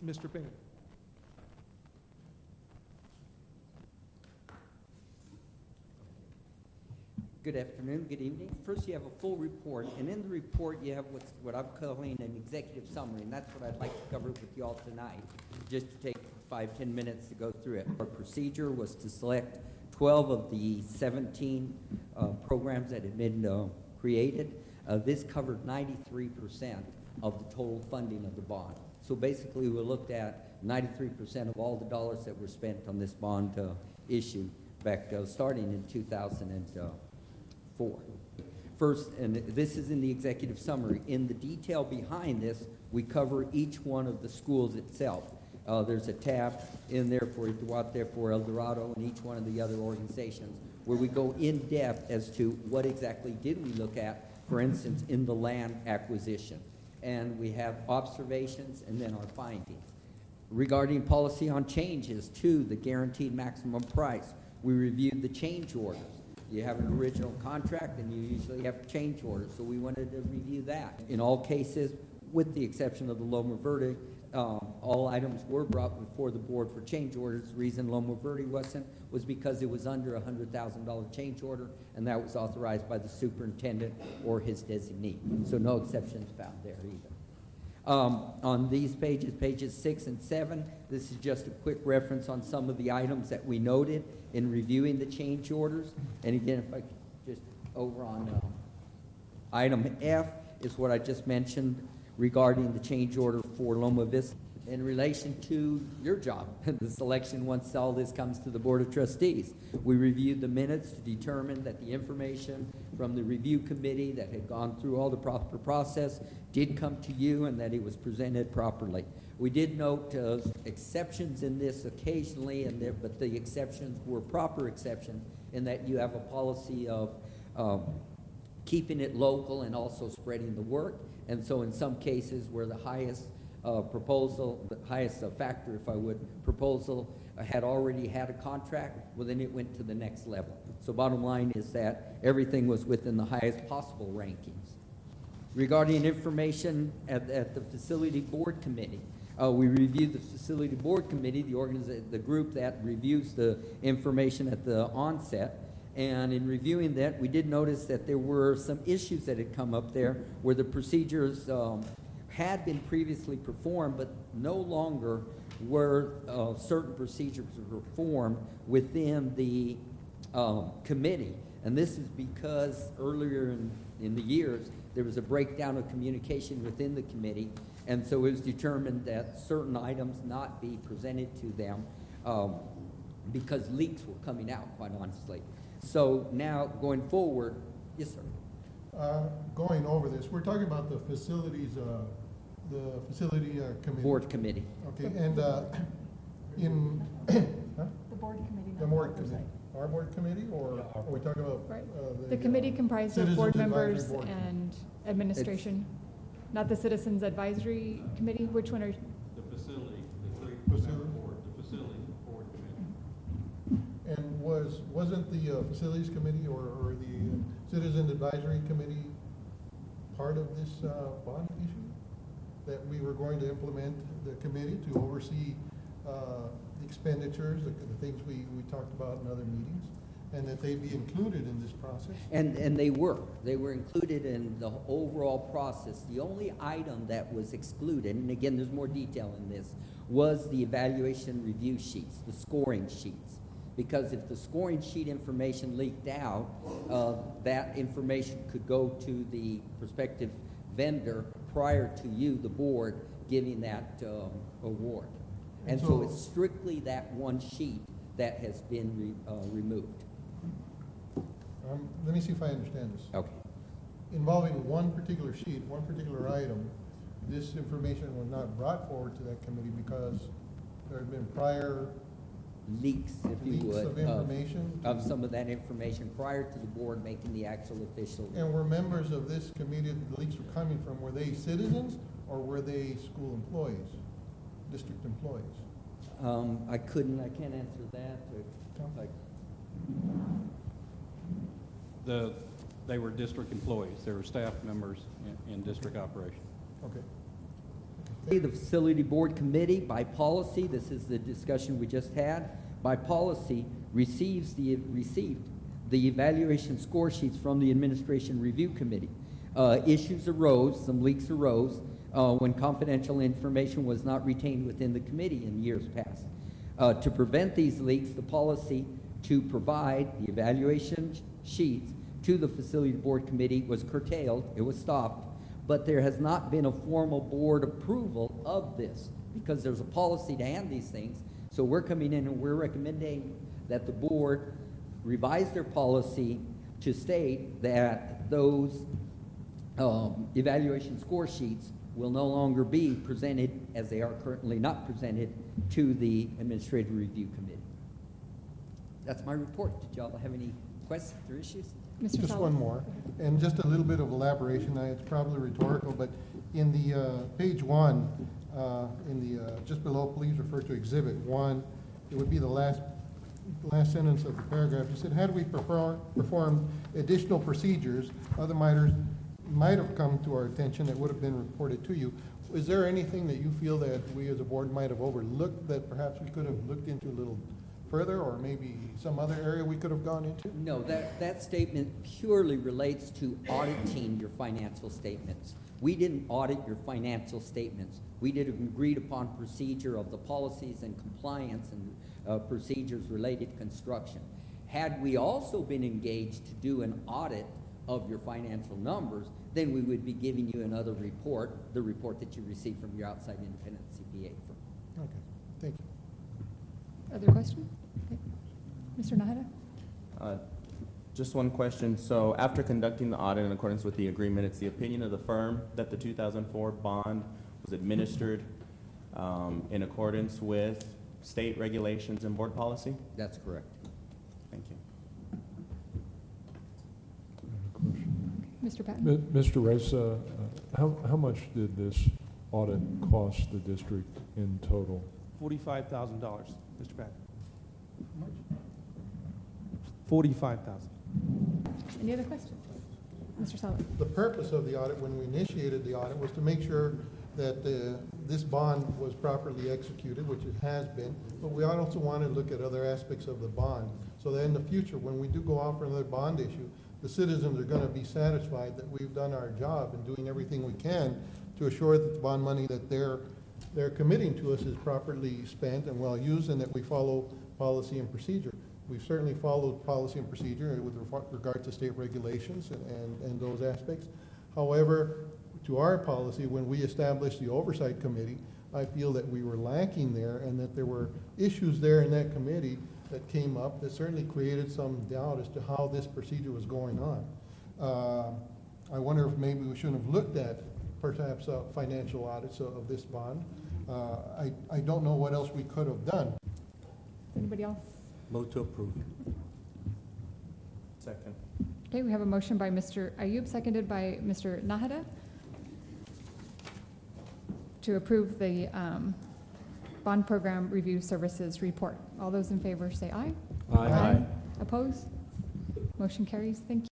Mr. Bennett. Good afternoon, good evening. First, you have a full report, and in the report, you have what I'm calling an executive summary, and that's what I'd like to cover with you all tonight, just to take 5-10 minutes to go through it. Our procedure was to select 12 of the 17 programs that had been created. This covered 93% of the total funding of the bond. So basically, we looked at 93% of all the dollars that were spent on this bond issue back starting in 2004. First, and this is in the executive summary, in the detail behind this, we cover each one of the schools itself. There's a tab in there for Duarte, for El Dorado, and each one of the other organizations, where we go in depth as to what exactly did we look at, for instance, in the land acquisition. And we have observations and then our findings. Regarding policy on changes to the guaranteed maximum price, we reviewed the change orders. You have an original contract and you usually have change orders, so we wanted to review that. In all cases, with the exception of the Loma Verde, all items were brought before the board for change orders. The reason Loma Verde wasn't was because it was under a $100,000 change order, and that was authorized by the superintendent or his designee. So no exceptions found there either. On these pages, pages 6 and 7, this is just a quick reference on some of the items that we noted in reviewing the change orders. And again, if I could just over on item F is what I just mentioned regarding the change order for Loma Vista in relation to your job, the selection once all this comes to the Board of Trustees. We reviewed the minutes to determine that the information from the review committee that had gone through all the proper process did come to you and that it was presented properly. We did note exceptions in this occasionally, but the exceptions were proper exceptions in that you have a policy of keeping it local and also spreading the work. And so in some cases where the highest proposal, the highest factor, if I would, proposal had already had a contract, well then it went to the next level. So bottom line is that everything was within the highest possible rankings. Regarding information at the Facility Board Committee, we reviewed the Facility Board Committee, the group that reviews the information at the onset. And in reviewing that, we did notice that there were some issues that had come up there where the procedures had been previously performed, but no longer were certain procedures performed within the committee. And this is because earlier in the years, there was a breakdown of communication within the committee, and so it was determined that certain items not be presented to them because leaks were coming out, quite honestly. So now, going forward, yes, sir. Going over this, we're talking about the facility committee. Board committee. Okay, and in The board committee. the board committee, our board committee, or are we talking about? Right. The committee comprised of board members and administration, not the Citizens Advisory Committee. Which one are? The facility, Facility? board, the facility board committee. And wasn't the facilities committee or the Citizen Advisory Committee part of this bond issue? That we were going to implement the committee to oversee the expenditures, the things we talked about in other meetings, and that they be included in this process? And they were included in the overall process. The only item that was excluded, and again, there's more detail in this, was the evaluation review sheets, the scoring sheets. Because if the scoring sheet information leaked out, that information could go to the prospective vendor prior to you, the board, giving that award. And so it's strictly that one sheet that has been removed. Let me see if I understand this. Okay. Involving one particular sheet, one particular item, this information was not brought forward to that committee because there had been prior Leaks, if you leaks would, of information? of some of that information prior to the board making the actual official. And were members of this committee that the leaks were coming from, were they citizens or were they school employees, district employees? I can't answer that. They were district employees. They were staff members in district operation. Okay. The Facility Board Committee, by policy, this is the discussion we just had, by policy, received the evaluation score sheets from the Administration Review Committee. Issues arose, some leaks arose, when confidential information was not retained within the committee in years past. To prevent these leaks, the policy to provide the evaluation sheets to the Facility Board Committee was curtailed, it was stopped, but there has not been a formal board approval of this because there's a policy to hand these things. So we're coming in and we're recommending that the board revise their policy to state that those evaluation score sheets will no longer be presented, as they are currently not presented, to the Administrative Review Committee. That's my report. Did y'all have any questions or issues? Mr. Just Sala. one more, and just a little bit of elaboration. It's probably rhetorical, but in the page 1, just below, please refer to Exhibit 1. It would be the last sentence of the paragraph. You said, had we performed additional procedures, other matters might have come to our attention that would have been reported to you. Is there anything that you feel that we as a board might have overlooked that perhaps we could have looked into a little further, or maybe some other area we could have gone into? No, that statement purely relates to auditing your financial statements. We didn't audit your financial statements. We did an agreed upon procedure of the policies and compliance and procedures related to construction. Had we also been engaged to do an audit of your financial numbers, then we would be giving you another report, the report that you received from your outside independent CPA firm. Okay, thank you. Other questions? Okay. Mr. Nahara? Just one question. So after conducting the audit in accordance with the agreement, it's the opinion of the firm that the 2004 bond was administered in accordance with state regulations and board policy? That's correct. Thank you. Mr. Patton? Mr. Reza, how much did this audit cost the district in total? $45,000, Mr. Patton. $45,000. Any other questions? Mr. Sala? The purpose of the audit, when we initiated the audit, was to make sure that this bond was properly executed, which it has been, but we also want to look at other aspects of the bond, so that in the future, when we do go out for another bond issue, the citizens are going to be satisfied that we've done our job in doing everything we can to assure that the bond money that they're committing to us is properly spent and well used, and that we follow policy and procedure. We've certainly followed policy and procedure with regard to state regulations and those aspects. However, to our policy, when we established the oversight committee, I feel that we were lacking there, and that there were issues there in that committee that came up that certainly created some doubt as to how this procedure was going on. I wonder if maybe we shouldn't have looked at perhaps financial audits of this bond. I don't know what else we could have done. Anybody else? Move to approve. Second. Okay, we have a motion by Mr. Ayub, seconded by Mr. Nahara, to approve the Bond Program Review Services report. All those in favor say aye. Aye. Opposed? Motion carries. Thank you.